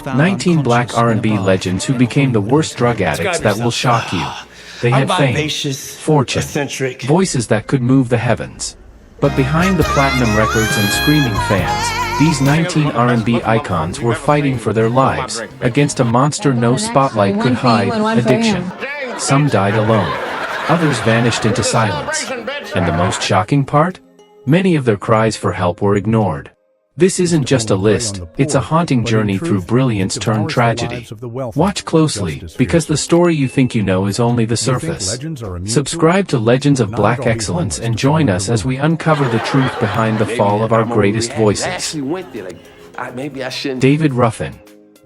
19 black R&B legends who became the worst drug addicts that will shock you. They had fame, fortune, voices that could move the heavens. But behind the platinum records and screaming fans, these 19 R&B icons were fighting for their lives against a monster no spotlight could hide, addiction. Some died alone. Others vanished into silence. And the most shocking part? Many of their cries for help were ignored. This isn't just a list, it's a haunting journey through brilliance turned tragedy. Watch closely, because the story you think you know is only the surface. Subscribe to Legends of Black Excellence and join us as we uncover the truth behind the fall of our greatest voices. David Ruffin.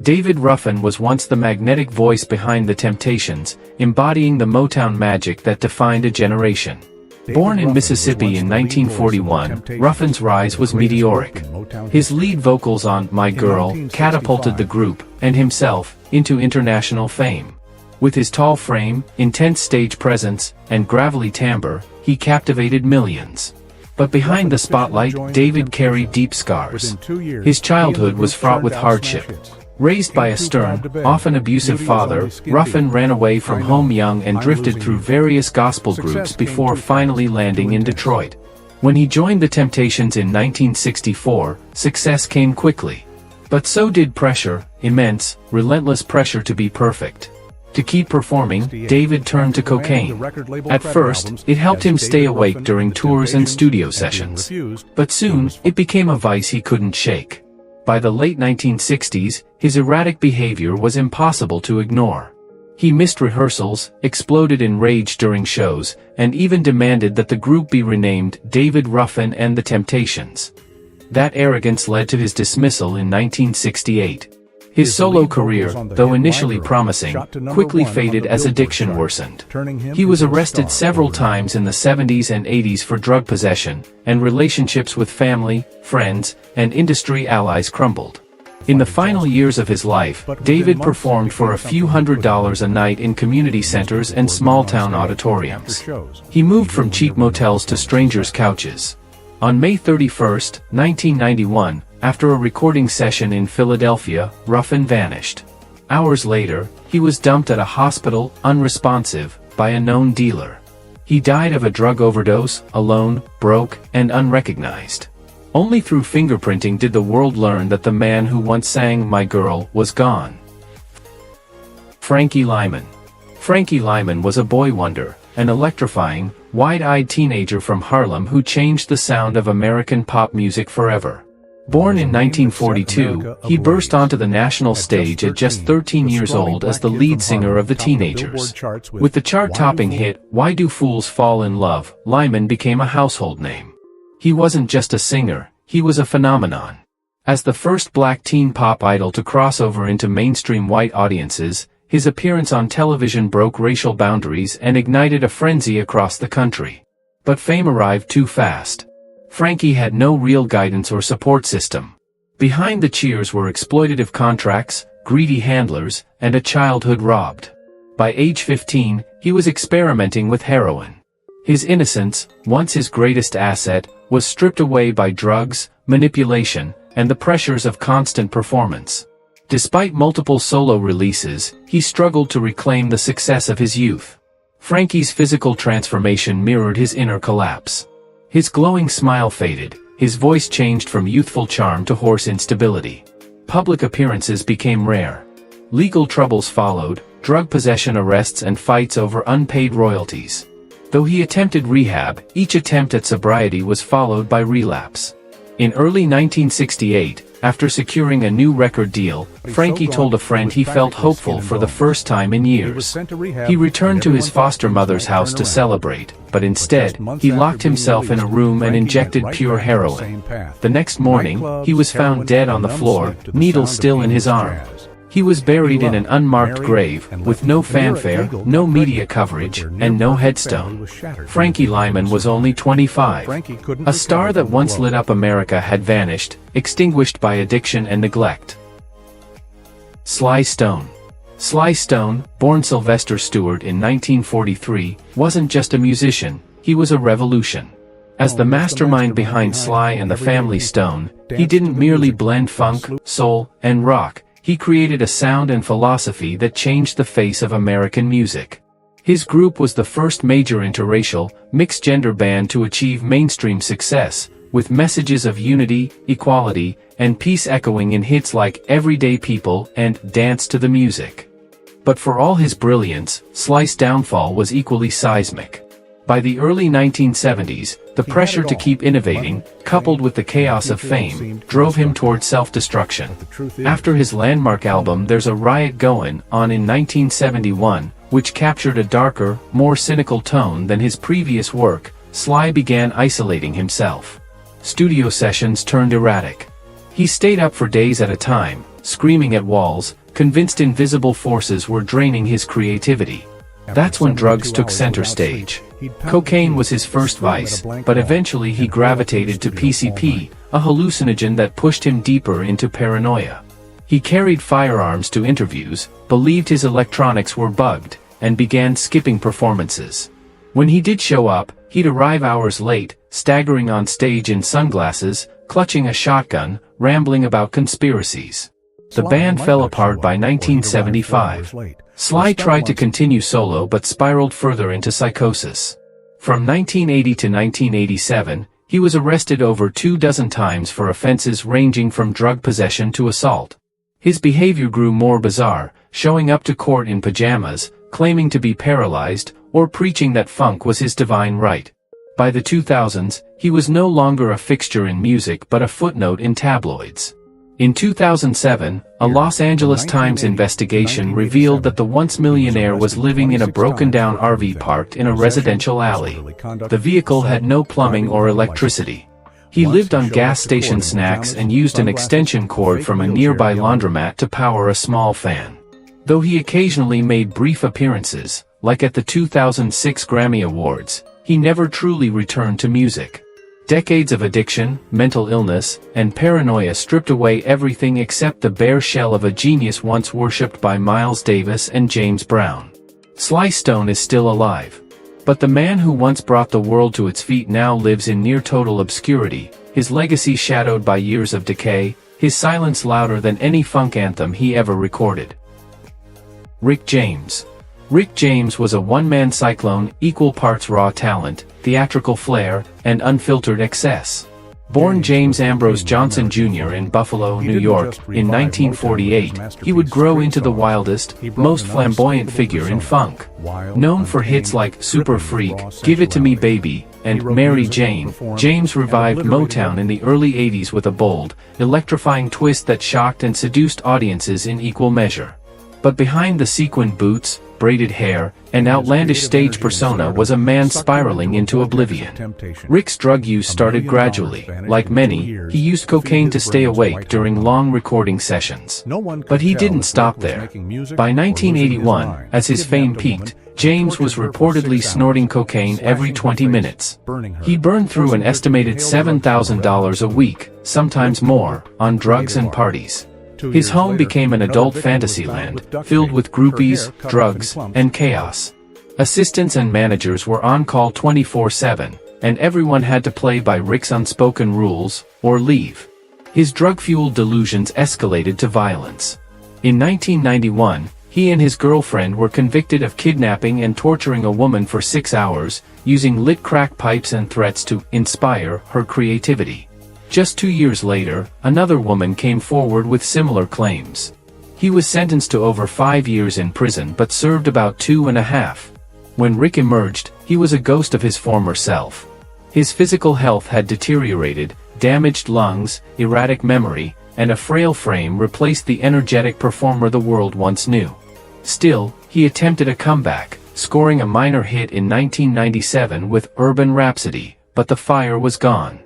David Ruffin was once the magnetic voice behind the Temptations, embodying the Motown magic that defined a generation. Born in Mississippi in 1941, Ruffin's rise was meteoric. His lead vocals on My Girl catapulted the group, and himself, into international fame. With his tall frame, intense stage presence, and gravelly timbre, he captivated millions. But behind the spotlight, David carried deep scars. His childhood was fraught with hardship. Raised by a stern, often abusive father, Ruffin ran away from home young and drifted through various gospel groups before finally landing in Detroit. When he joined the Temptations in 1964, success came quickly. But so did pressure, immense, relentless pressure to be perfect. To keep performing, David turned to cocaine. At first, it helped him stay awake during tours and studio sessions. But soon, it became a vice he couldn't shake. By the late 1960s, his erratic behavior was impossible to ignore. He missed rehearsals, exploded in rage during shows, and even demanded that the group be renamed David Ruffin and the Temptations. That arrogance led to his dismissal in 1968. His solo career, though initially promising, quickly faded as addiction worsened. He was arrested several times in the 70s and 80s for drug possession, and relationships with family, friends, and industry allies crumbled. In the final years of his life, David performed for a few $100s a night in community centers and small-town auditoriums. He moved from cheap motels to strangers' couches. On May 31, 1991, after a recording session in Philadelphia, Ruffin vanished. Hours later, he was dumped at a hospital, unresponsive, by a known dealer. He died of a drug overdose, alone, broke, and unrecognized. Only through fingerprinting did the world learn that the man who once sang My Girl was gone. Frankie Lymon. Frankie Lymon was a boy wonder, an electrifying, wide-eyed teenager from Harlem who changed the sound of American pop music forever. Born in 1942, he burst onto the national stage at just 13 years old as the lead singer of the Teenagers. With the chart-topping hit, Why Do Fools Fall in Love, Lymon became a household name. He wasn't just a singer, he was a phenomenon. As the first black teen pop idol to cross over into mainstream white audiences, his appearance on television broke racial boundaries and ignited a frenzy across the country. But fame arrived too fast. Frankie had no real guidance or support system. Behind the cheers were exploitative contracts, greedy handlers, and a childhood robbed. By age 15, he was experimenting with heroin. His innocence, once his greatest asset, was stripped away by drugs, manipulation, and the pressures of constant performance. Despite multiple solo releases, he struggled to reclaim the success of his youth. Frankie's physical transformation mirrored his inner collapse. His glowing smile faded, his voice changed from youthful charm to hoarse instability. Public appearances became rare. Legal troubles followed, drug possession arrests and fights over unpaid royalties. Though he attempted rehab, each attempt at sobriety was followed by relapse. In early 1968, after securing a new record deal, Frankie told a friend he felt hopeful for the first time in years. He returned to his foster mother's house to celebrate, but instead, he locked himself in a room and injected pure heroin. The next morning, he was found dead on the floor, needles still in his arm. He was buried in an unmarked grave, with no fanfare, no media coverage, and no headstone. Frankie Lymon was only 25. A star that once lit up America had vanished, extinguished by addiction and neglect. Sly Stone. Sly Stone, born Sylvester Stewart in 1943, wasn't just a musician, he was a revolution. As the mastermind behind Sly and the Family Stone, he didn't merely blend funk, soul, and rock. he created a sound and philosophy that changed the face of American music. His group was the first major interracial, mixed-gender band to achieve mainstream success, with messages of unity, equality, and peace echoing in hits like Everyday People and Dance to the Music. But for all his brilliance, Sly's downfall was equally seismic. By the early 1970s, the pressure to keep innovating, coupled with the chaos of fame, drove him toward self-destruction. After his landmark album There's a Riot Goin' On in 1971, which captured a darker, more cynical tone than his previous work, Sly began isolating himself. Studio sessions turned erratic. He stayed up for days at a time, screaming at walls, convinced invisible forces were draining his creativity. That's when drugs took center stage. Cocaine was his first vice, but eventually he gravitated to PCP, a hallucinogen that pushed him deeper into paranoia. He carried firearms to interviews, believed his electronics were bugged, and began skipping performances. When he did show up, he'd arrive hours late, staggering on stage in sunglasses, clutching a shotgun, rambling about conspiracies. The band fell apart by 1975. Sly tried to continue solo but spiraled further into psychosis. From 1980 to 1987, he was arrested over 24 times for offenses ranging from drug possession to assault. His behavior grew more bizarre, showing up to court in pajamas, claiming to be paralyzed, or preaching that funk was his divine right. By the 2000s, he was no longer a fixture in music but a footnote in tabloids. In 2007, a Los Angeles Times investigation revealed that the once-millionaire was living in a broken-down RV parked in a residential alley. The vehicle had no plumbing or electricity. He lived on gas station snacks and used an extension cord from a nearby laundromat to power a small fan. Though he occasionally made brief appearances, like at the 2006 Grammy Awards, he never truly returned to music. Decades of addiction, mental illness, and paranoia stripped away everything except the bare shell of a genius once worshipped by Miles Davis and James Brown. Sly Stone is still alive. But the man who once brought the world to its feet now lives in near-total obscurity, his legacy shadowed by years of decay, his silence louder than any funk anthem he ever recorded. Rick James. Rick James was a one-man cyclone, equal parts raw talent, theatrical flair, and unfiltered excess. Born James Ambrose Johnson Jr. in Buffalo, New York, in 1948, he would grow into the wildest, most flamboyant figure in funk. Known for hits like Super Freak, Give It to Me Baby, and Mary Jane, James revived Motown in the early 80s with a bold, electrifying twist that shocked and seduced audiences in equal measure. But behind the sequined boots, braided hair, and outlandish stage persona was a man spiraling into oblivion. Rick's drug use started gradually. Like many, he used cocaine to stay awake during long recording sessions. But he didn't stop there. By 1981, as his fame peaked, James was reportedly snorting cocaine every 20 minutes. He burned through an estimated $7,000 a week, sometimes more, on drugs and parties. His home became an adult fantasyland, filled with groupies, drugs, and chaos. Assistants and managers were on call 24/7, and everyone had to play by Rick's unspoken rules, or leave. His drug-fueled delusions escalated to violence. In 1991, he and his girlfriend were convicted of kidnapping and torturing a woman for 6 hours, using lit crack pipes and threats to inspire her creativity. Just 2 years later, another woman came forward with similar claims. He was sentenced to over 5 years in prison but served about 2.5. When Rick emerged, he was a ghost of his former self. His physical health had deteriorated, damaged lungs, erratic memory, and a frail frame replaced the energetic performer the world once knew. Still, he attempted a comeback, scoring a minor hit in 1997 with Urban Rhapsody, but the fire was gone.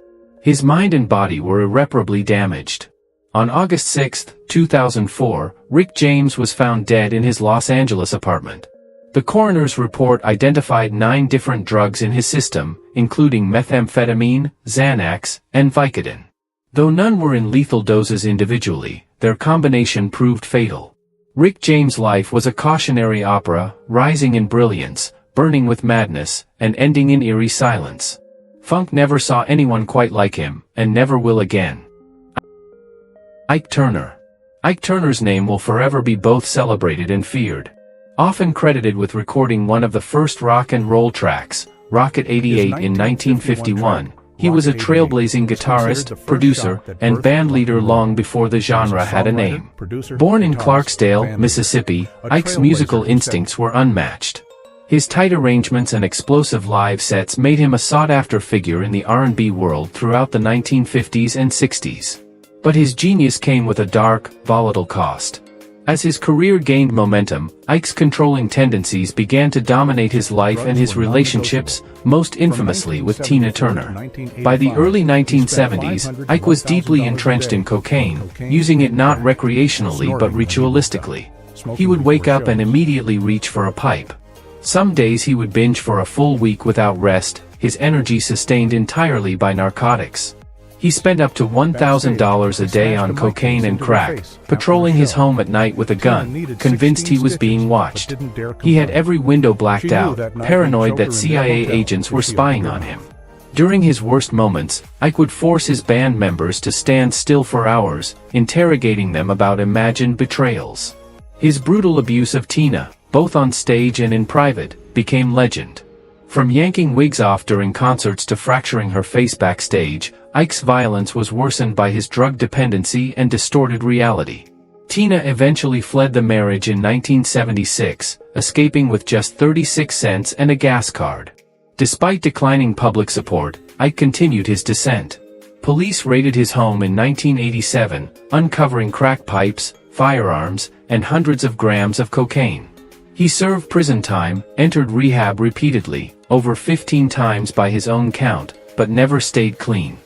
His mind and body were irreparably damaged. On August 6, 2004, Rick James was found dead in his Los Angeles apartment. The coroner's report identified 9 different drugs in his system, including methamphetamine, Xanax, and Vicodin. Though none were in lethal doses individually, their combination proved fatal. Rick James' life was a cautionary opera, rising in brilliance, burning with madness, and ending in eerie silence. Funk never saw anyone quite like him, and never will again. Ike Turner. Ike Turner's name will forever be both celebrated and feared. Often credited with recording one of the first rock and roll tracks, Rocket 88 in 1951, he was a trailblazing guitarist, producer, and bandleader long before the genre had a name. Born in Clarksdale, Mississippi, Ike's musical instincts were unmatched. His tight arrangements and explosive live sets made him a sought-after figure in the R&B world throughout the 1950s and 60s. But his genius came with a dark, volatile cost. As his career gained momentum, Ike's controlling tendencies began to dominate his life and his relationships, most infamously with Tina Turner. By the early 1970s, Ike was deeply entrenched in cocaine, using it not recreationally but ritualistically. He would wake up and immediately reach for a pipe. Some days he would binge for a full week without rest, his energy sustained entirely by narcotics. He spent up to $1,000 a day on cocaine and crack, patrolling his home at night with a gun, convinced he was being watched. He had every window blacked out, paranoid that CIA agents were spying on him. During his worst moments, Ike would force his band members to stand still for hours, interrogating them about imagined betrayals. His brutal abuse of Tina, both on stage and in private, became legend. From yanking wigs off during concerts to fracturing her face backstage, Ike's violence was worsened by his drug dependency and distorted reality. Tina eventually fled the marriage in 1976, escaping with just 36 cents and a gas card. Despite declining public support, Ike continued his descent. Police raided his home in 1987, uncovering crack pipes, firearms, and hundreds of grams of cocaine. He served prison time, entered rehab repeatedly, over 15 times by his own count, but never stayed clean.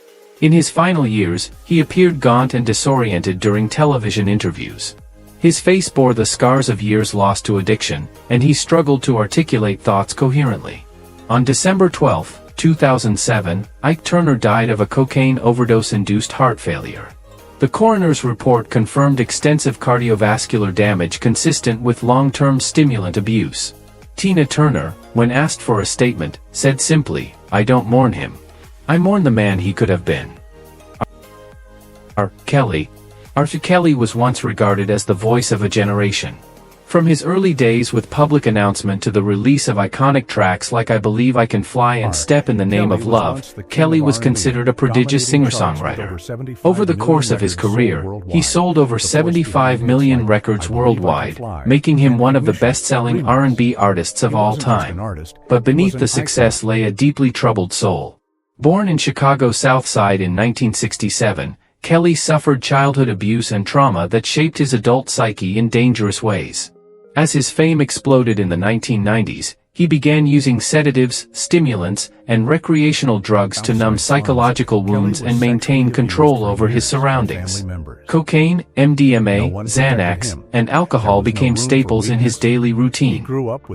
In his final years, he appeared gaunt and disoriented during television interviews. His face bore the scars of years lost to addiction, and he struggled to articulate thoughts coherently. On December 12, 2007, Ike Turner died of a cocaine overdose-induced heart failure. The coroner's report confirmed extensive cardiovascular damage consistent with long-term stimulant abuse. Tina Turner, when asked for a statement, said simply, "I don't mourn him. I mourn the man he could have been." R. Kelly. R. Kelly was once regarded as the voice of a generation. From his early days with public announcement to the release of iconic tracks like I Believe I Can Fly and Step in the Name of Love, Kelly was considered a prodigious singer-songwriter. Over the course of his career, he sold over 75 million records worldwide, making him one of the best-selling R&B artists of all time. But beneath the success lay a deeply troubled soul. Born in Chicago's South Side in 1967, Kelly suffered childhood abuse and trauma that shaped his adult psyche in dangerous ways. As his fame exploded in the 1990s, he began using sedatives, stimulants, and recreational drugs to numb psychological wounds and maintain control over his surroundings. Cocaine, MDMA, Xanax, and alcohol became staples in his daily routine.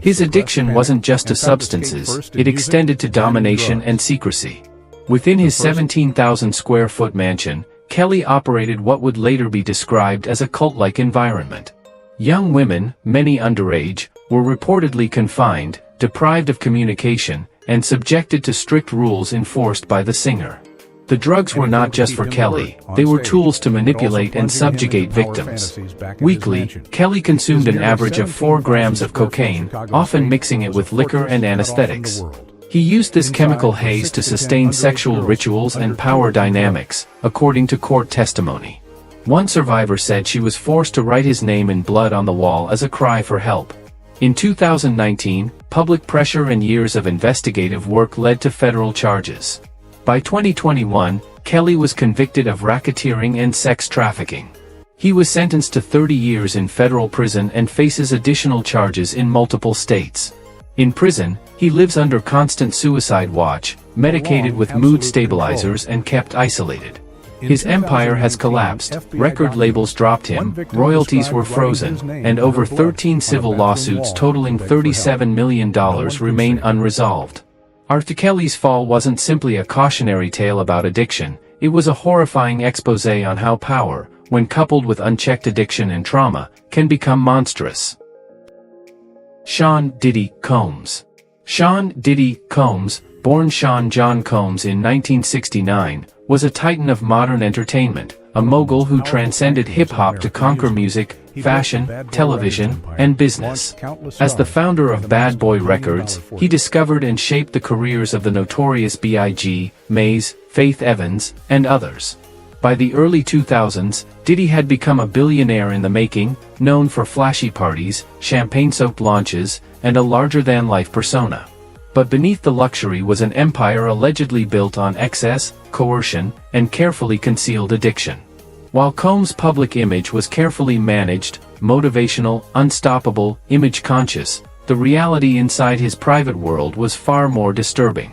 His addiction wasn't just to substances, it extended to domination and secrecy. Within his 17,000-square-foot mansion, Kelly operated what would later be described as a cult-like environment. Young women, many underage, were reportedly confined, deprived of communication, and subjected to strict rules enforced by the singer. The drugs were not just for Kelly, they were tools to manipulate and subjugate victims. Weekly, Kelly consumed an average of 4 grams of cocaine, often mixing it with liquor and anesthetics. He used this chemical haze to sustain sexual rituals and power dynamics, according to court testimony. One survivor said she was forced to write his name in blood on the wall as a cry for help. In 2019, public pressure and years of investigative work led to federal charges. By 2021, Kelly was convicted of racketeering and sex trafficking. He was sentenced to 30 years in federal prison and faces additional charges in multiple states. In prison, he lives under constant suicide watch, medicated with mood stabilizers and kept isolated. His empire has collapsed, record labels dropped him, royalties were frozen, and over 13 civil lawsuits totaling $37 million remain unresolved. R. Kelly's fall wasn't simply a cautionary tale about addiction, it was a horrifying exposé on how power, when coupled with unchecked addiction and trauma, can become monstrous. Sean Diddy Combs. Sean Diddy Combs, born Sean John Combs in 1969, was a titan of modern entertainment, a mogul who transcended hip-hop to conquer music, fashion, television, and business. As the founder of Bad Boy Records, he discovered and shaped the careers of the notorious B.I.G., Maze, Faith Evans, and others. By the early 2000s, Diddy had become a billionaire in the making, known for flashy parties, champagne-soaked launches, and a larger-than-life persona. But beneath the luxury was an empire allegedly built on excess, coercion, and carefully concealed addiction. While Combs' public image was carefully managed, motivational, unstoppable, image-conscious, the reality inside his private world was far more disturbing.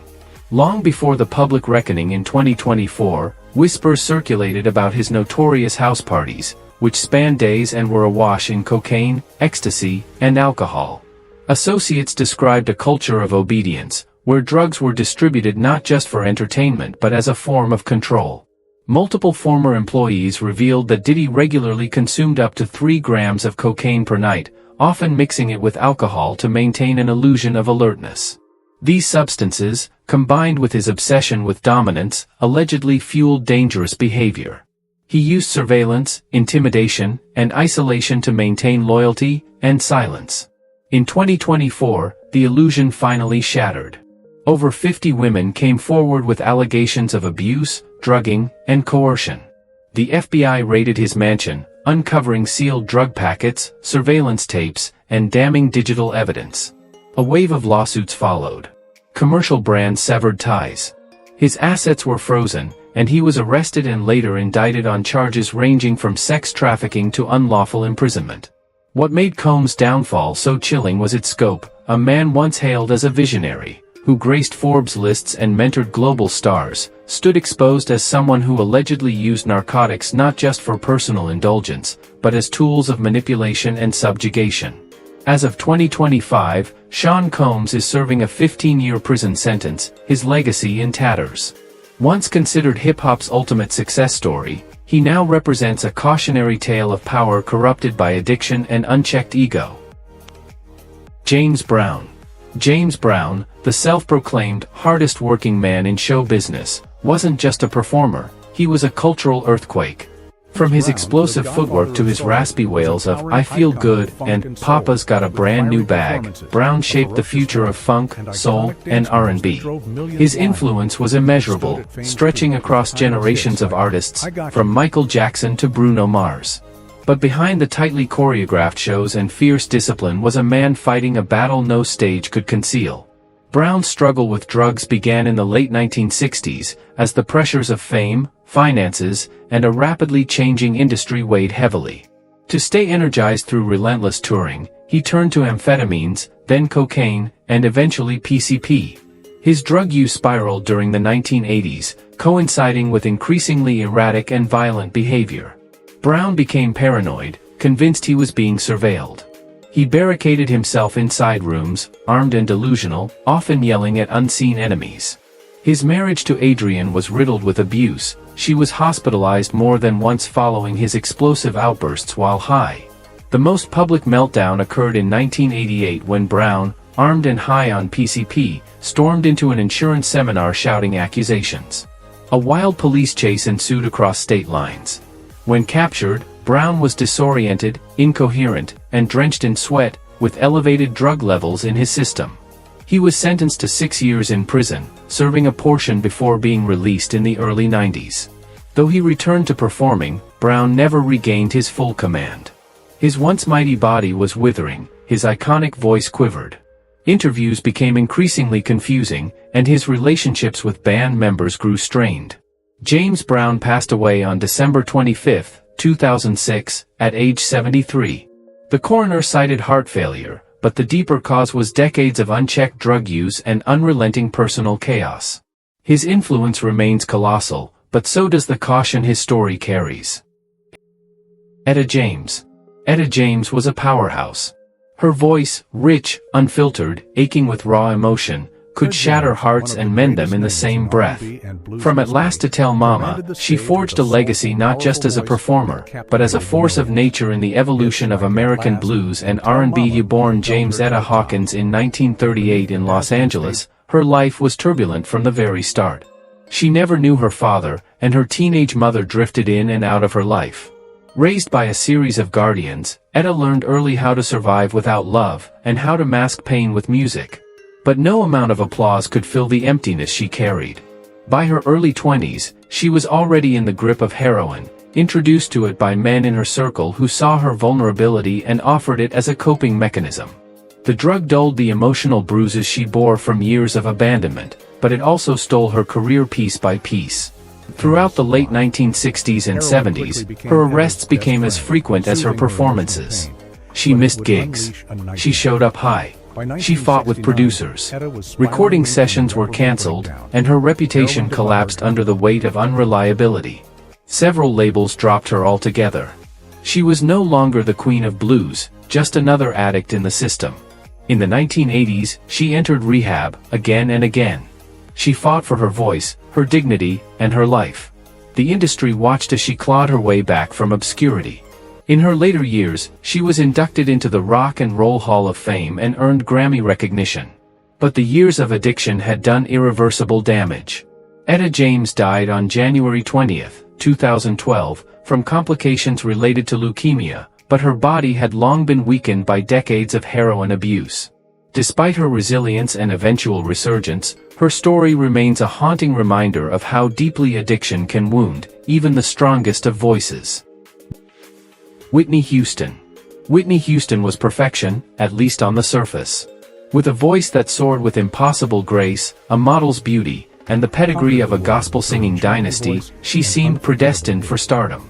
Long before the public reckoning in 2024, whispers circulated about his notorious house parties, which spanned days and were awash in cocaine, ecstasy, and alcohol. Associates described a culture of obedience, where drugs were distributed not just for entertainment but as a form of control. Multiple former employees revealed that Diddy regularly consumed up to 3 grams of cocaine per night, often mixing it with alcohol to maintain an illusion of alertness. These substances, combined with his obsession with dominance, allegedly fueled dangerous behavior. He used surveillance, intimidation, and isolation to maintain loyalty and silence. In 2024, the illusion finally shattered. Over 50 women came forward with allegations of abuse, drugging, and coercion. The FBI raided his mansion, uncovering sealed drug packets, surveillance tapes, and damning digital evidence. A wave of lawsuits followed. Commercial brands severed ties. His assets were frozen, and he was arrested and later indicted on charges ranging from sex trafficking to unlawful imprisonment. What made Combs' downfall so chilling was its scope. A man once hailed as a visionary, who graced Forbes lists and mentored global stars, stood exposed as someone who allegedly used narcotics not just for personal indulgence, but as tools of manipulation and subjugation. As of 2025, Sean Combs is serving a 15-year prison sentence, his legacy in tatters. Once considered hip-hop's ultimate success story, he now represents a cautionary tale of power corrupted by addiction and unchecked ego. James Brown. James Brown, the self-proclaimed hardest-working man in show business, wasn't just a performer, he was a cultural earthquake. From his explosive footwork to his raspy wails of "I Feel Good" and "Papa's Got a Brand New Bag," Brown shaped the future of funk, soul, and R&B. His influence was immeasurable, stretching across generations of artists, from Michael Jackson to Bruno Mars. But behind the tightly choreographed shows and fierce discipline was a man fighting a battle no stage could conceal. Brown's struggle with drugs began in the late 1960s, as the pressures of fame, finances, and a rapidly changing industry weighed heavily. To stay energized through relentless touring, he turned to amphetamines, then cocaine, and eventually PCP. His drug use spiraled during the 1980s, coinciding with increasingly erratic and violent behavior. Brown became paranoid, convinced he was being surveilled. He barricaded himself inside rooms, armed and delusional, often yelling at unseen enemies. His marriage to Adrienne was riddled with abuse. She was hospitalized more than once following his explosive outbursts while high. The most public meltdown occurred in 1988 when Brown, armed and high on PCP, stormed into an insurance seminar shouting accusations. A wild police chase ensued across state lines. When captured, Brown was disoriented, incoherent, and drenched in sweat, with elevated drug levels in his system. He was sentenced to 6 years in prison, serving a portion before being released in the early 90s. Though he returned to performing, Brown never regained his full command. His once mighty body was withering, his iconic voice quivered. Interviews became increasingly confusing, and his relationships with band members grew strained. James Brown passed away on December 25, 2006, at age 73. The coroner cited heart failure, but the deeper cause was decades of unchecked drug use and unrelenting personal chaos. His influence remains colossal, but so does the caution his story carries. Etta James. Etta James was a powerhouse. Her voice, rich, unfiltered, aching with raw emotion, could shatter hearts and mend them in the same breath. From At Last to Tell Mama, she forged a legacy not just as a performer, but as a force of nature in the evolution of American blues and R&B. Born James Etta Hawkins in 1938 in Los Angeles, her life was turbulent from the very start. She never knew her father, and her teenage mother drifted in and out of her life. Raised by a series of guardians, Etta learned early how to survive without love, and how to mask pain with music. But no amount of applause could fill the emptiness she carried. By her early 20s, she was already in the grip of heroin, introduced to it by men in her circle who saw her vulnerability and offered it as a coping mechanism. The drug dulled the emotional bruises she bore from years of abandonment, but it also stole her career piece by piece. Throughout the late 1960s and 70s, her arrests became as frequent as her performances. She missed gigs. She showed up high. She fought with producers. Recording sessions were cancelled, and her reputation collapsed under the weight of unreliability. Several labels dropped her altogether. She was no longer the queen of blues, just another addict in the system. In the 1980s, she entered rehab, again and again. She fought for her voice, her dignity, and her life. The industry watched as she clawed her way back from obscurity. In her later years, she was inducted into the Rock and Roll Hall of Fame and earned Grammy recognition. But the years of addiction had done irreversible damage. Etta James died on January 20, 2012, from complications related to leukemia, but her body had long been weakened by decades of heroin abuse. Despite her resilience and eventual resurgence, her story remains a haunting reminder of how deeply addiction can wound even the strongest of voices. Whitney Houston. Whitney Houston was perfection, at least on the surface. With a voice that soared with impossible grace, a model's beauty, and the pedigree of a gospel-singing dynasty, she seemed predestined for stardom.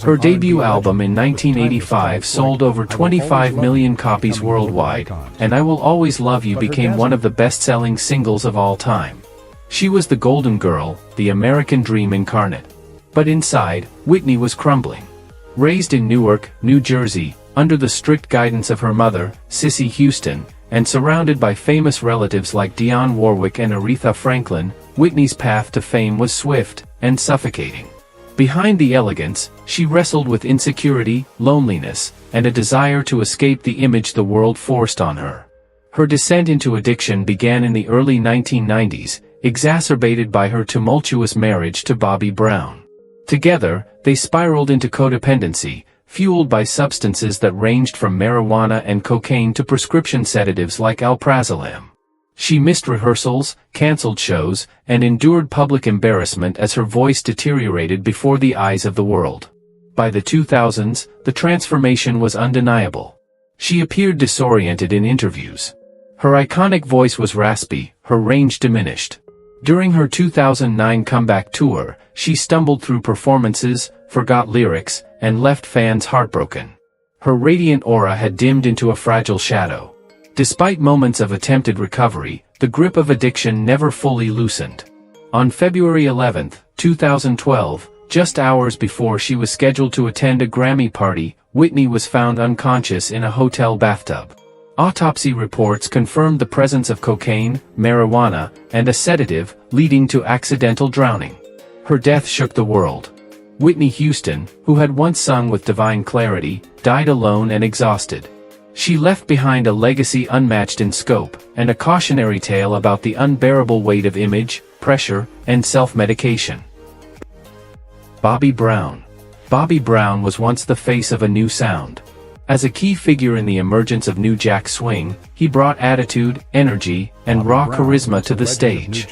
Her debut album in 1985 sold over 25 million copies worldwide, and I Will Always Love You became one of the best-selling singles of all time. She was the golden girl, the American dream incarnate. But inside, Whitney was crumbling. Raised in Newark, New Jersey, under the strict guidance of her mother, Cissy Houston, and surrounded by famous relatives like Dionne Warwick and Aretha Franklin, Whitney's path to fame was swift and suffocating. Behind the elegance, she wrestled with insecurity, loneliness, and a desire to escape the image the world forced on her. Her descent into addiction began in the early 1990s, exacerbated by her tumultuous marriage to Bobby Brown. Together, they spiraled into codependency, fueled by substances that ranged from marijuana and cocaine to prescription sedatives like alprazolam. She missed rehearsals, canceled shows, and endured public embarrassment as her voice deteriorated before the eyes of the world. By the 2000s, the transformation was undeniable. She appeared disoriented in interviews. Her iconic voice was raspy, her range diminished. During her 2009 comeback tour, she stumbled through performances, forgot lyrics, and left fans heartbroken. Her radiant aura had dimmed into a fragile shadow. Despite moments of attempted recovery, the grip of addiction never fully loosened. On February 11, 2012, just hours before she was scheduled to attend a Grammy party, Whitney was found unconscious in a hotel bathtub. Autopsy reports confirmed the presence of cocaine, marijuana, and a sedative, leading to accidental drowning. Her death shook the world. Whitney Houston, who had once sung with divine clarity, died alone and exhausted. She left behind a legacy unmatched in scope, and a cautionary tale about the unbearable weight of image, pressure, and self-medication. Bobby Brown. Bobby Brown was once the face of a new sound. As a key figure in the emergence of New Jack Swing, he brought attitude, energy, and raw charisma to the stage.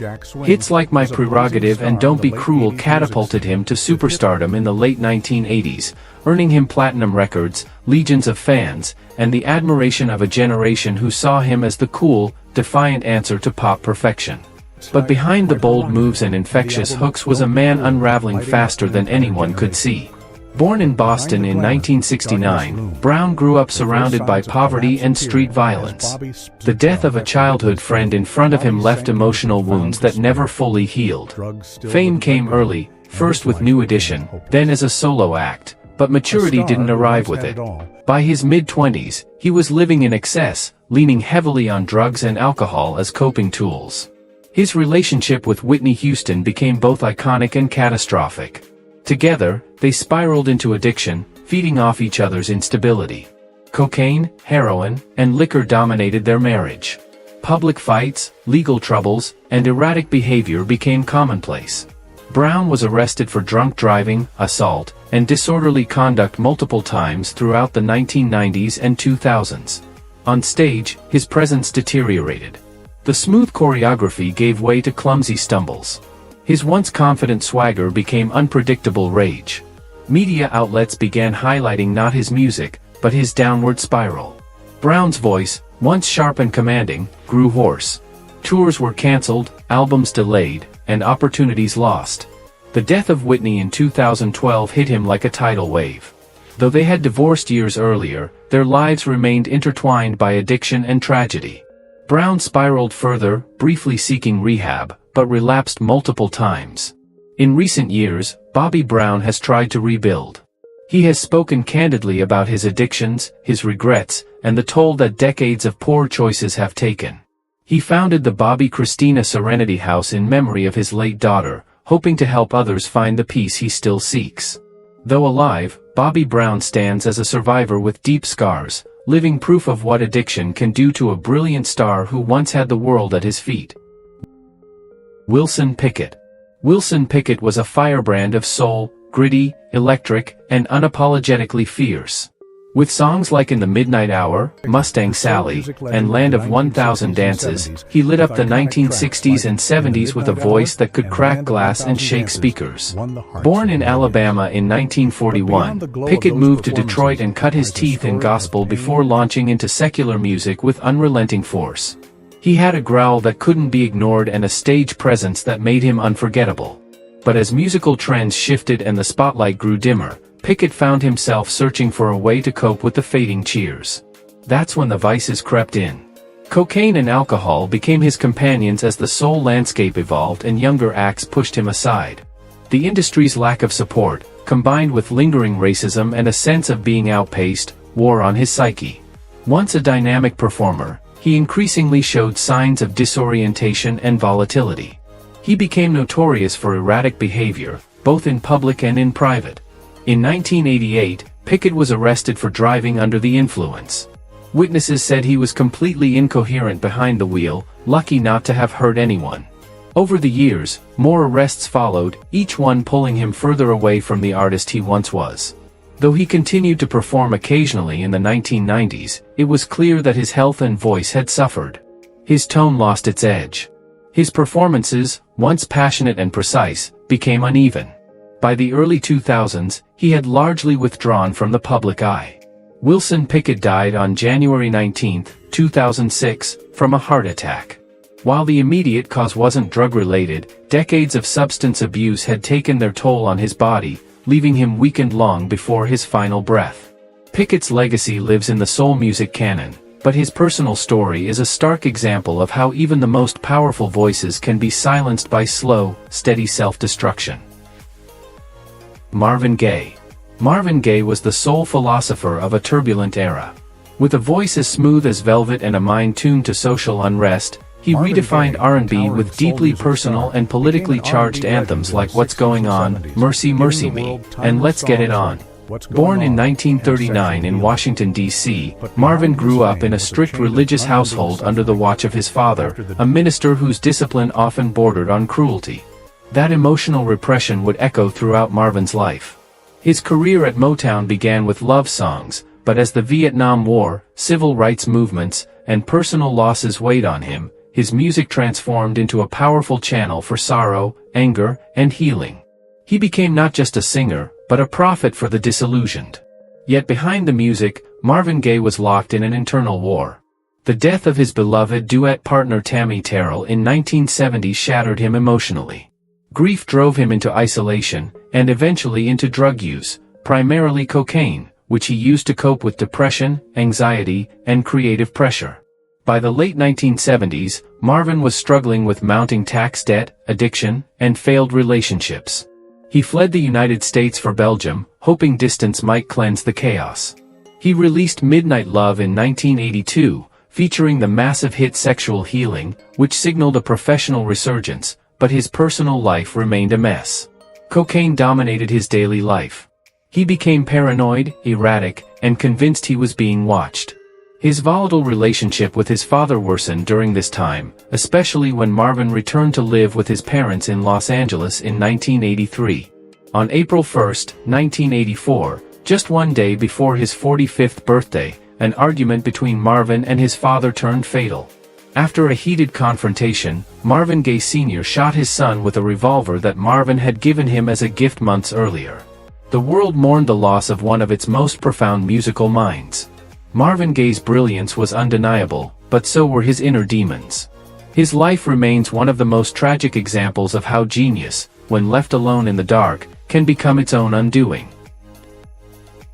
Hits like My Prerogative and Don't Be Cruel catapulted him to superstardom in the late 1980s, earning him platinum records, legions of fans, and the admiration of a generation who saw him as the cool, defiant answer to pop perfection. But behind the bold moves and infectious hooks was a man unraveling faster than anyone could see. Born in Boston in 1969, Brown grew up surrounded by poverty and street violence. The death of a childhood friend in front of him left emotional wounds that never fully healed. Fame came early, first with New Edition, then as a solo act, but maturity didn't arrive with it. By his mid-20s, he was living in excess, leaning heavily on drugs and alcohol as coping tools. His relationship with Whitney Houston became both iconic and catastrophic. Together, they spiraled into addiction, feeding off each other's instability. Cocaine, heroin, and liquor dominated their marriage. Public fights, legal troubles, and erratic behavior became commonplace. Brown was arrested for drunk driving, assault, and disorderly conduct multiple times throughout the 1990s and 2000s. On stage, his presence deteriorated. The smooth choreography gave way to clumsy stumbles. His once confident swagger became unpredictable rage. Media outlets began highlighting not his music, but his downward spiral. Brown's voice, once sharp and commanding, grew hoarse. Tours were cancelled, albums delayed, and opportunities lost. The death of Whitney in 2012 hit him like a tidal wave. Though they had divorced years earlier, their lives remained intertwined by addiction and tragedy. Brown spiraled further, briefly seeking rehab, but relapsed multiple times. In recent years, Bobby Brown has tried to rebuild. He has spoken candidly about his addictions, his regrets, and the toll that decades of poor choices have taken. He founded the Bobby Christina Serenity House in memory of his late daughter, hoping to help others find the peace he still seeks. Though alive, Bobby Brown stands as a survivor with deep scars, living proof of what addiction can do to a brilliant star who once had the world at his feet. Wilson Pickett. Wilson Pickett was a firebrand of soul, gritty, electric, and unapologetically fierce. With songs like In the Midnight Hour, Mustang Sally, and Land of 1000 Dances, he lit up the 1960s and 70s with a voice that could crack glass and shake speakers. Born in Alabama in 1941, Pickett moved to Detroit and cut his teeth in gospel before launching into secular music with unrelenting force. He had a growl that couldn't be ignored and a stage presence that made him unforgettable. But as musical trends shifted and the spotlight grew dimmer, Pickett found himself searching for a way to cope with the fading cheers. That's when the vices crept in. Cocaine and alcohol became his companions as the soul landscape evolved and younger acts pushed him aside. The industry's lack of support, combined with lingering racism and a sense of being outpaced, wore on his psyche. Once a dynamic performer, he increasingly showed signs of disorientation and volatility. He became notorious for erratic behavior, both in public and in private. In 1988, Pickett was arrested for driving under the influence. Witnesses said he was completely incoherent behind the wheel, lucky not to have hurt anyone. Over the years, more arrests followed, each one pulling him further away from the artist he once was. Though he continued to perform occasionally in the 1990s, it was clear that his health and voice had suffered. His tone lost its edge. His performances, once passionate and precise, became uneven. By the early 2000s, he had largely withdrawn from the public eye. Wilson Pickett died on January 19, 2006, from a heart attack. While the immediate cause wasn't drug-related, decades of substance abuse had taken their toll on his body, leaving him weakened long before his final breath. Pickett's legacy lives in the soul music canon, but his personal story is a stark example of how even the most powerful voices can be silenced by slow, steady self-destruction. Marvin Gaye. Marvin Gaye was the soul philosopher of a turbulent era. With a voice as smooth as velvet and a mind tuned to social unrest, he redefined R&B with deeply personal and politically charged anthems like What's Going On, Mercy Mercy Me, and Let's Get It On. Born in 1939 in Washington, D.C., Marvin grew up in a strict religious household under the watch of his father, a minister whose discipline often bordered on cruelty. That emotional repression would echo throughout Marvin's life. His career at Motown began with love songs, but as the Vietnam War, civil rights movements, and personal losses weighed on him, his music transformed into a powerful channel for sorrow, anger, and healing. He became not just a singer, but a prophet for the disillusioned. Yet behind the music, Marvin Gaye was locked in an internal war. The death of his beloved duet partner Tammy Terrell in 1970 shattered him emotionally. Grief drove him into isolation, and eventually into drug use, primarily cocaine, which he used to cope with depression, anxiety, and creative pressure. By the late 1970s, Marvin was struggling with mounting tax debt, addiction, and failed relationships. He fled the United States for Belgium, hoping distance might cleanse the chaos. He released Midnight Love in 1982, featuring the massive hit Sexual Healing, which signaled a professional resurgence, but his personal life remained a mess. Cocaine dominated his daily life. He became paranoid, erratic, and convinced he was being watched. His volatile relationship with his father worsened during this time, especially when Marvin returned to live with his parents in Los Angeles in 1983. On April 1, 1984, just one day before his 45th birthday, an argument between Marvin and his father turned fatal. After a heated confrontation, Marvin Gaye Sr. shot his son with a revolver that Marvin had given him as a gift months earlier. The world mourned the loss of one of its most profound musical minds. Marvin Gaye's brilliance was undeniable, but so were his inner demons. His life remains one of the most tragic examples of how genius, when left alone in the dark, can become its own undoing.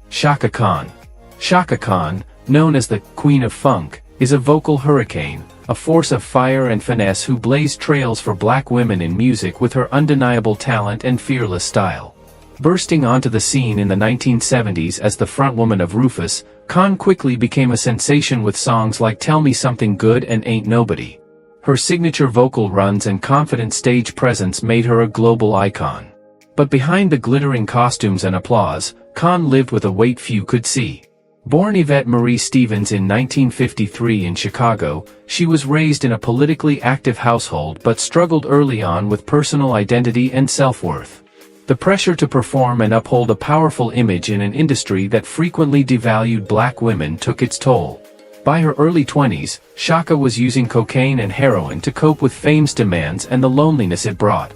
Chaka Khan. Chaka Khan, known as the Queen of Funk, is a vocal hurricane, a force of fire and finesse who blazed trails for black women in music with her undeniable talent and fearless style. Bursting onto the scene in the 1970s as the frontwoman of Rufus, Khan quickly became a sensation with songs like Tell Me Something Good and Ain't Nobody. Her signature vocal runs and confident stage presence made her a global icon. But behind the glittering costumes and applause, Khan lived with a weight few could see. Born Yvette Marie Stevens in 1953 in Chicago, she was raised in a politically active household but struggled early on with personal identity and self-worth. The pressure to perform and uphold a powerful image in an industry that frequently devalued black women took its toll. By her early 20s, Chaka was using cocaine and heroin to cope with fame's demands and the loneliness it brought.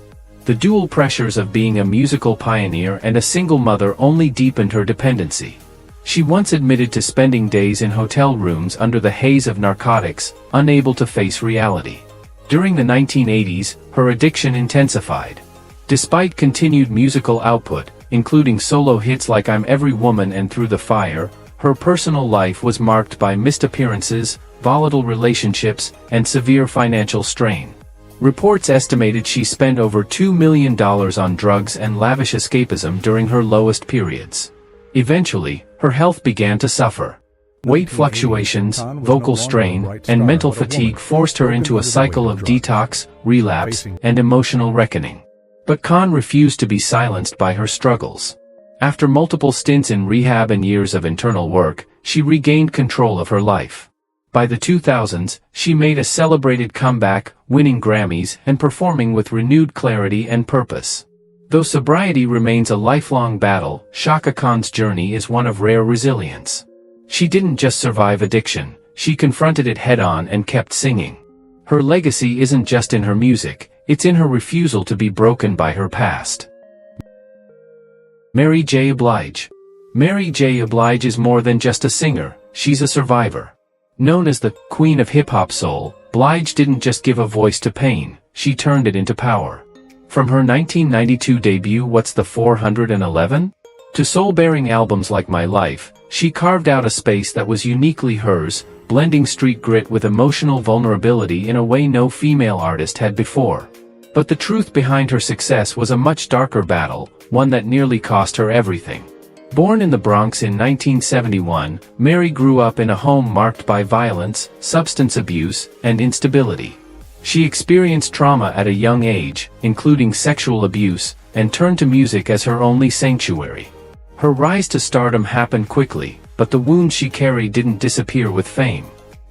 The dual pressures of being a musical pioneer and a single mother only deepened her dependency. She once admitted to spending days in hotel rooms under the haze of narcotics, unable to face reality. During the 1980s, her addiction intensified. Despite continued musical output, including solo hits like I'm Every Woman and Through the Fire, her personal life was marked by missed appearances, volatile relationships, and severe financial strain. Reports estimated she spent over $2 million on drugs and lavish escapism during her lowest periods. Eventually, her health began to suffer. Weight fluctuations, vocal strain, and mental fatigue forced her into a cycle of detox, relapse, and emotional reckoning. But Khan refused to be silenced by her struggles. After multiple stints in rehab and years of internal work, she regained control of her life. By the 2000s, she made a celebrated comeback, winning Grammys and performing with renewed clarity and purpose. Though sobriety remains a lifelong battle, Chaka Khan's journey is one of rare resilience. She didn't just survive addiction, she confronted it head-on and kept singing. Her legacy isn't just in her music, it's in her refusal to be broken by her past. Mary J. Blige. Mary J. Blige is more than just a singer, she's a survivor. Known as the Queen of Hip-Hop Soul, Blige didn't just give a voice to pain, she turned it into power. From her 1992 debut What's the 411? To soul-bearing albums like My Life, she carved out a space that was uniquely hers, blending street grit with emotional vulnerability in a way no female artist had before. But the truth behind her success was a much darker battle, one that nearly cost her everything. Born in the Bronx in 1971, Mary grew up in a home marked by violence, substance abuse, and instability. She experienced trauma at a young age, including sexual abuse, and turned to music as her only sanctuary. Her rise to stardom happened quickly, but the wounds she carried didn't disappear with fame.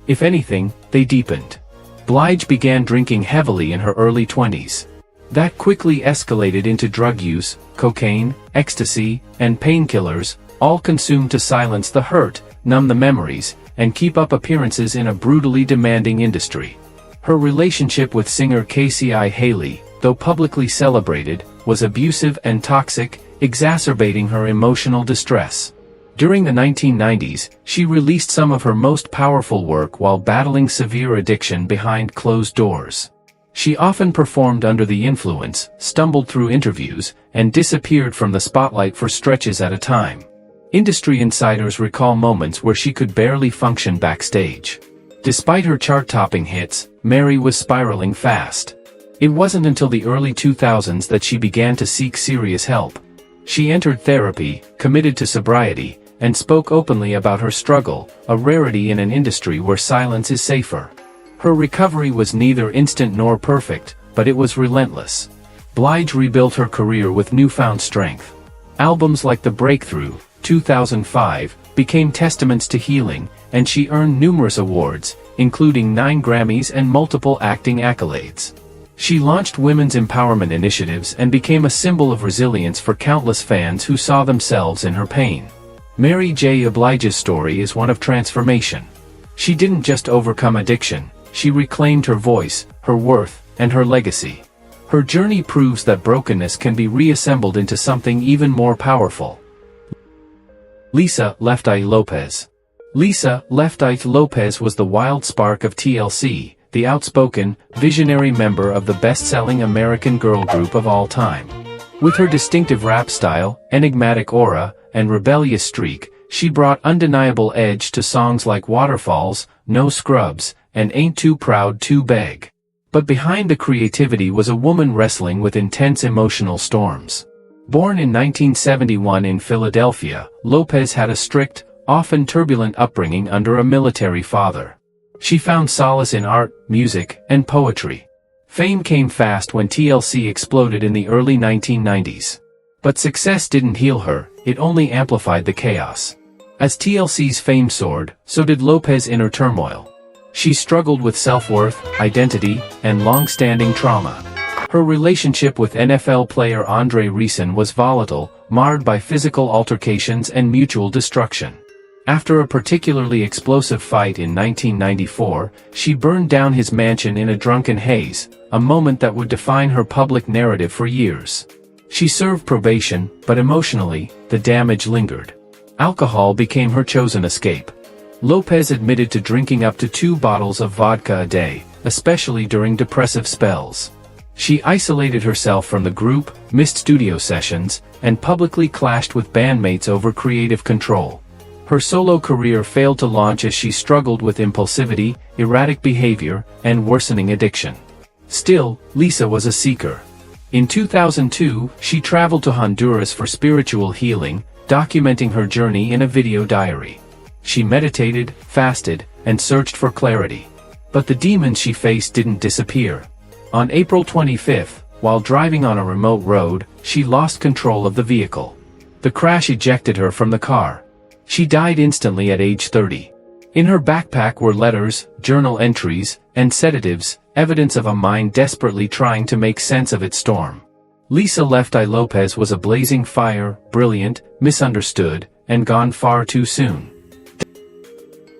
If anything, they deepened. Blige began drinking heavily in her early 20s. That quickly escalated into drug use, cocaine, ecstasy, and painkillers, all consumed to silence the hurt, numb the memories, and keep up appearances in a brutally demanding industry. Her relationship with singer Casey I. Haley, though publicly celebrated, was abusive and toxic, exacerbating her emotional distress. During the 1990s, she released some of her most powerful work while battling severe addiction behind closed doors. She often performed under the influence, stumbled through interviews, and disappeared from the spotlight for stretches at a time. Industry insiders recall moments where she could barely function backstage. Despite her chart-topping hits, Mary was spiraling fast. It wasn't until the early 2000s that she began to seek serious help. She entered therapy, committed to sobriety, and spoke openly about her struggle, a rarity in an industry where silence is safer. Her recovery was neither instant nor perfect, but it was relentless. Blige rebuilt her career with newfound strength. Albums like The Breakthrough, 2005, became testaments to healing, and she earned numerous awards, including 9 Grammys and multiple acting accolades. She launched women's empowerment initiatives and became a symbol of resilience for countless fans who saw themselves in her pain. Mary J. Blige's story is one of transformation. She didn't just overcome addiction, she reclaimed her voice, her worth, and her legacy. Her journey proves that brokenness can be reassembled into something even more powerful. Lisa "Left Eye" Lopez. Lisa "Left Eye" Lopez was the wild spark of TLC, the outspoken, visionary member of the best-selling American girl group of all time. With her distinctive rap style, enigmatic aura, and rebellious streak, she brought undeniable edge to songs like Waterfalls, No Scrubs, and Ain't Too Proud to Beg. But behind the creativity was a woman wrestling with intense emotional storms. Born in 1971 in Philadelphia, Lopez had a strict, often turbulent upbringing under a military father. She found solace in art, music, and poetry. Fame came fast when TLC exploded in the early 1990s. But success didn't heal her, it only amplified the chaos. As TLC's fame soared, so did Lopez's inner turmoil. She struggled with self-worth, identity, and long-standing trauma. Her relationship with NFL player Andre Rison was volatile, marred by physical altercations and mutual destruction. After a particularly explosive fight in 1994, she burned down his mansion in a drunken haze, a moment that would define her public narrative for years. She served probation, but emotionally, the damage lingered. Alcohol became her chosen escape. Lopez admitted to drinking up to 2 bottles of vodka a day, especially during depressive spells. She isolated herself from the group, missed studio sessions, and publicly clashed with bandmates over creative control. Her solo career failed to launch as she struggled with impulsivity, erratic behavior, and worsening addiction. Still, Lisa was a seeker. In 2002, she traveled to Honduras for spiritual healing, documenting her journey in a video diary. She meditated, fasted, and searched for clarity. But the demons she faced didn't disappear. On April 25, while driving on a remote road, she lost control of the vehicle. The crash ejected her from the car. She died instantly at age 30. In her backpack were letters, journal entries, and sedatives, evidence of a mind desperately trying to make sense of its storm. Lisa "Left Eye" Lopez was a blazing fire, brilliant, misunderstood, and gone far too soon.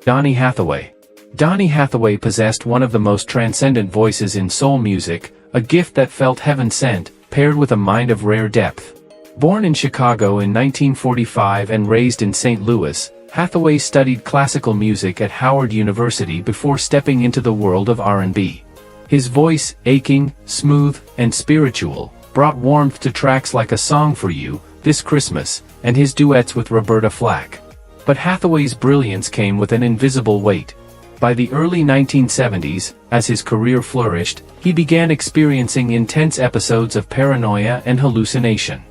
Donny Hathaway. Donny Hathaway possessed one of the most transcendent voices in soul music, a gift that felt heaven-sent, paired with a mind of rare depth. Born in Chicago in 1945 and raised in St. Louis, Hathaway studied classical music at Howard University before stepping into the world of R&B. His voice, aching, smooth, and spiritual, brought warmth to tracks like A Song for You, This Christmas, and his duets with Roberta Flack. But Hathaway's brilliance came with an invisible weight. By the early 1970s, as his career flourished, he began experiencing intense episodes of paranoia and hallucination.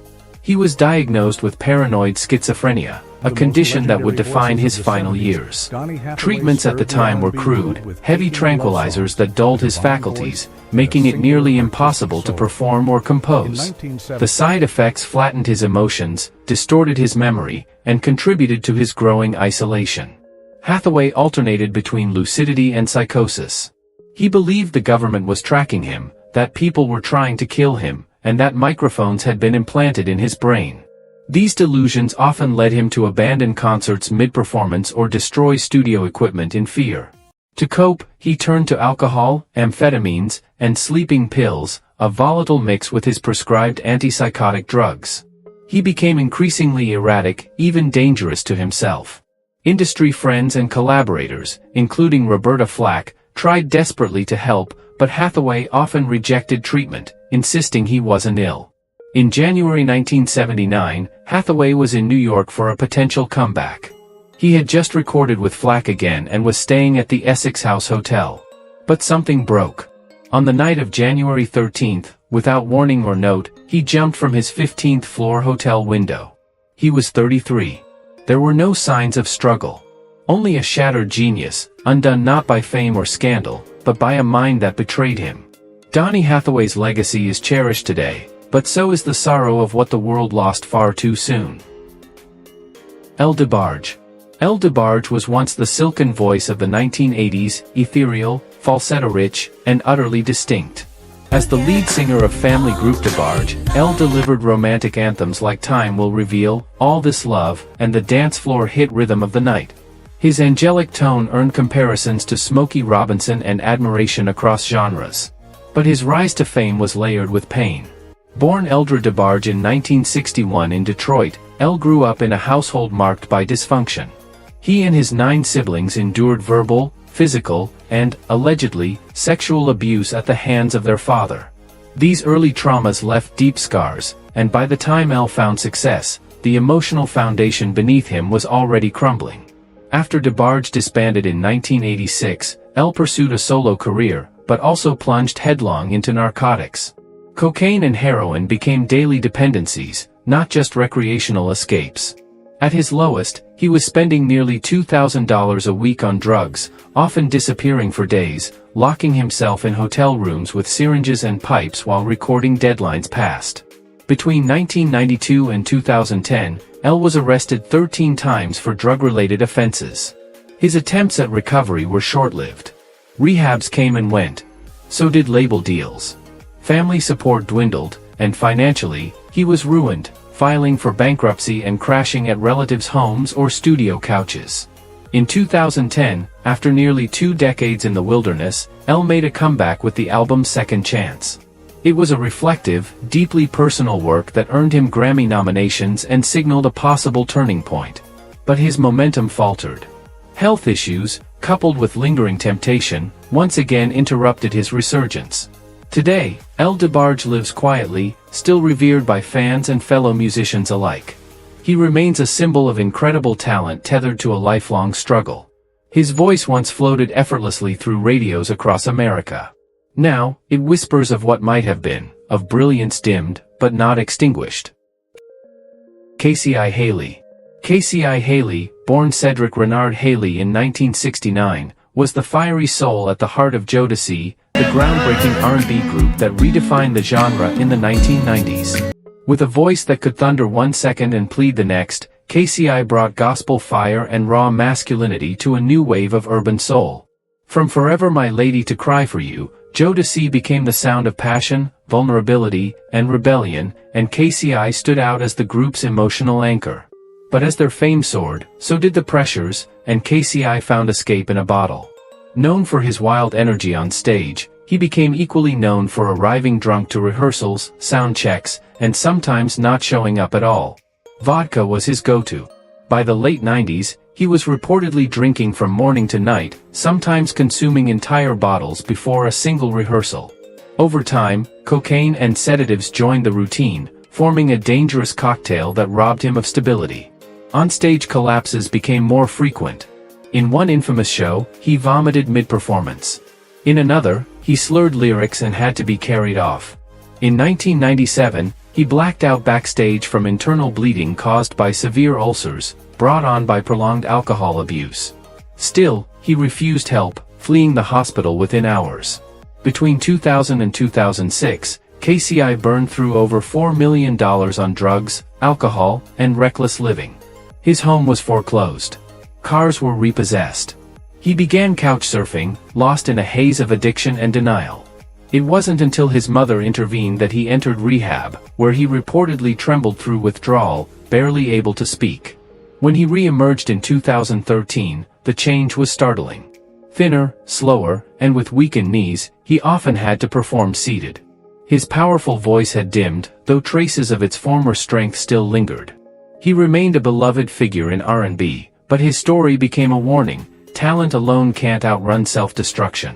He was diagnosed with paranoid schizophrenia, a condition that would define his final years. Treatments at the time were crude, heavy tranquilizers that dulled his faculties, making it nearly impossible to perform or compose. The side effects flattened his emotions, distorted his memory, and contributed to his growing isolation. Hathaway alternated between lucidity and psychosis. He believed the government was tracking him, that people were trying to kill him, and that microphones had been implanted in his brain. These delusions often led him to abandon concerts mid-performance or destroy studio equipment in fear. To cope, he turned to alcohol, amphetamines, and sleeping pills, a volatile mix with his prescribed antipsychotic drugs. He became increasingly erratic, even dangerous to himself. Industry friends and collaborators, including Roberta Flack, tried desperately to help, but Hathaway often rejected treatment, insisting he wasn't ill. In January 1979, Hathaway was in New York for a potential comeback. He had just recorded with Flack again and was staying at the Essex House Hotel. But something broke. On the night of January 13th, without warning or note, he jumped from his 15th floor hotel window. He was 33. There were no signs of struggle. Only a shattered genius, undone not by fame or scandal, but by a mind that betrayed him. Donny Hathaway's legacy is cherished today, but so is the sorrow of what the world lost far too soon. El DeBarge. El DeBarge was once the silken voice of the 1980s, ethereal, falsetto-rich, and utterly distinct. As the lead singer of family group DeBarge, El delivered romantic anthems like Time Will Reveal, All This Love, and the dance floor hit Rhythm of the Night. His angelic tone earned comparisons to Smokey Robinson and admiration across genres. But his rise to fame was layered with pain. Born Eldra DeBarge in 1961 in Detroit, El grew up in a household marked by dysfunction. He and his 9 siblings endured verbal, physical, and, allegedly, sexual abuse at the hands of their father. These early traumas left deep scars, and by the time El found success, the emotional foundation beneath him was already crumbling. After DeBarge disbanded in 1986, El pursued a solo career, but also plunged headlong into narcotics. Cocaine and heroin became daily dependencies, not just recreational escapes. At his lowest, he was spending nearly $2,000 a week on drugs, often disappearing for days, locking himself in hotel rooms with syringes and pipes while recording deadlines passed. Between 1992 and 2010, El was arrested 13 times for drug-related offenses. His attempts at recovery were short-lived. Rehabs came and went. So did label deals. Family support dwindled, and financially, he was ruined, filing for bankruptcy and crashing at relatives' homes or studio couches. In 2010, after nearly 2 decades in the wilderness, El made a comeback with the album Second Chance. It was a reflective, deeply personal work that earned him Grammy nominations and signaled a possible turning point. But his momentum faltered. Health issues, coupled with lingering temptation, once again interrupted his resurgence. Today, El DeBarge lives quietly, still revered by fans and fellow musicians alike. He remains a symbol of incredible talent tethered to a lifelong struggle. His voice once floated effortlessly through radios across America. Now, it whispers of what might have been, of brilliance dimmed, but not extinguished. Casey I. Haley. Casey I. Haley, born Cedric Renard Haley in 1969, was the fiery soul at the heart of Jodeci, the groundbreaking R&B group that redefined the genre in the 1990s. With a voice that could thunder one second and plead the next, Casey I brought gospel fire and raw masculinity to a new wave of urban soul. From Forever My Lady to Cry For You, Jodeci became the sound of passion, vulnerability, and rebellion, and Casey I stood out as the group's emotional anchor. But as their fame soared, so did the pressures, and Casey I found escape in a bottle. Known for his wild energy on stage, he became equally known for arriving drunk to rehearsals, sound checks, and sometimes not showing up at all. Vodka was his go-to. By the late 90s, he was reportedly drinking from morning to night, sometimes consuming entire bottles before a single rehearsal. Over time, cocaine and sedatives joined the routine, forming a dangerous cocktail that robbed him of stability. On-stage collapses became more frequent. In one infamous show, he vomited mid-performance. In another, he slurred lyrics and had to be carried off. In 1997, he blacked out backstage from internal bleeding caused by severe ulcers, brought on by prolonged alcohol abuse. Still, he refused help, fleeing the hospital within hours. Between 2000 and 2006, Casey I burned through over $4 million on drugs, alcohol, and reckless living. His home was foreclosed. Cars were repossessed. He began couch surfing, lost in a haze of addiction and denial. It wasn't until his mother intervened that he entered rehab, where he reportedly trembled through withdrawal, barely able to speak. When he re-emerged in 2013, the change was startling. Thinner, slower, and with weakened knees, he often had to perform seated. His powerful voice had dimmed, though traces of its former strength still lingered. He remained a beloved figure in R&B, but his story became a warning: talent alone can't outrun self-destruction.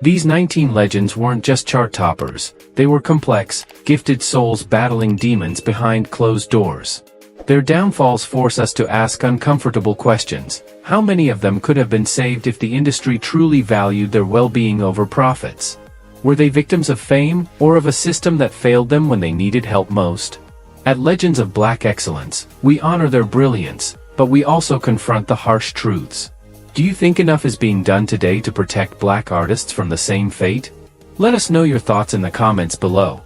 These 19 legends weren't just chart toppers, they were complex, gifted souls battling demons behind closed doors. Their downfalls force us to ask uncomfortable questions. How many of them could have been saved if the industry truly valued their well-being over profits? Were they victims of fame, or of a system that failed them when they needed help most? At Legends of Black Excellence, we honor their brilliance, but we also confront the harsh truths. Do you think enough is being done today to protect black artists from the same fate? Let us know your thoughts in the comments below.